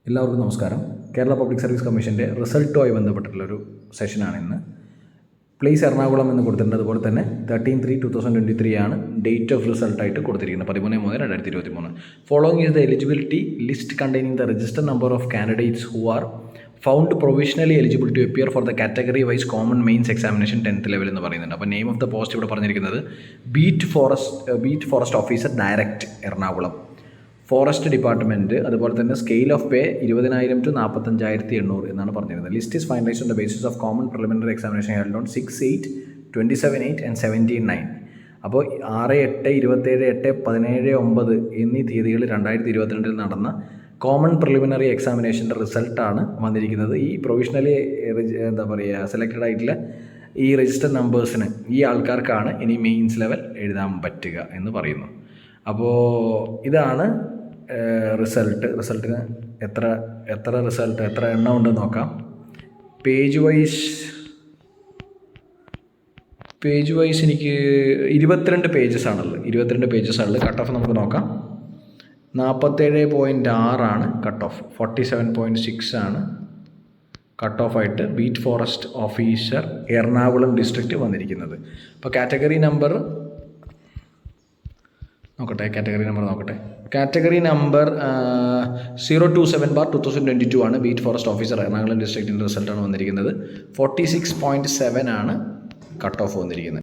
എല്ലാവർക്കും നമസ്കാരം. Kerala public service കമ്മീഷൻ്റെ റിസൾട്ടുമായി ബന്ധപ്പെട്ടിട്ടുള്ളൊരു സെഷനാണ് ഇന്ന്. പ്ലേസ് എറണാകുളം എന്ന് കൊടുത്തിട്ടുണ്ട്. അതുപോലെ തന്നെ 13/3/2023 ആണ് ഡേറ്റ് ഓഫ് റിസൾട്ടായിട്ട് കൊടുത്തിരിക്കുന്നത്, 13/3/2023. Following is the eligibility list containing the register number of candidates who are found provisionally eligible to appear for the category wise common mains examination 10th level എന്ന് പറയുന്നുണ്ട്. അപ്പോൾ നെയിം ഓഫ് ദ പോസ്റ്റ് ഇവിടെ പറഞ്ഞിരിക്കുന്നത് beat forest officer direct Ernakulam, forest department. അതുപോലെ തന്നെ scale of pay 20,000 to 45,800 എന്നാണ് പറഞ്ഞിരുന്നത്. List is finalised on the basis of common preliminary examination held on 6/8, 27/8 and 17/9. അപ്പോൾ 6/8, 27/8, 17/9 എന്നീ തീയതികളിൽ 2022 നടന്ന കോമൺ പ്രിലിമിനറി എക്സാമിനേഷൻ്റെ റിസൾട്ടാണ് വന്നിരിക്കുന്നത്. ഈ പ്രൊവിഷണലി സെലക്റ്റഡ് ആയിട്ടുള്ള ഈ രജിസ്റ്റർ നമ്പേഴ്സിന്, ഈ ആൾക്കാർക്കാണ് ഇനി മെയിൻസ് ലെവൽ എഴുതാൻ പറ്റുക എന്ന് പറയുന്നു. അപ്പോൾ ഇതാണ് റിസൾട്ടിന് എത്ര എണ്ണം ഉണ്ടെന്ന് നോക്കാം. പേജ് വൈസ് എനിക്ക് 22 പേജസ് ആണുള്ളത്. കട്ട് ഓഫ് നമുക്ക് നോക്കാം. 47.6 ആണ് കട്ട് ഓഫ്, 47.6 ആണ് കട്ട് ഓഫ് ആയിട്ട് beat forest officer Ernakulam district വന്നിരിക്കുന്നത്. അപ്പോൾ കാറ്റഗറി നമ്പർ നോക്കട്ടെ. കാറ്റഗറി നമ്പർ 027/2022 ആണ് ബീറ്റ് ഫോറസ്റ്റ് ഓഫീസർ എറണാകുളം ഡിസ്ട്രിക്റ്റിൻ്റെ റിസൾട്ടാണ് വന്നിരിക്കുന്നത്. 46.7 ആണ് കട്ട് ഓഫ് വന്നിരിക്കുന്നത്.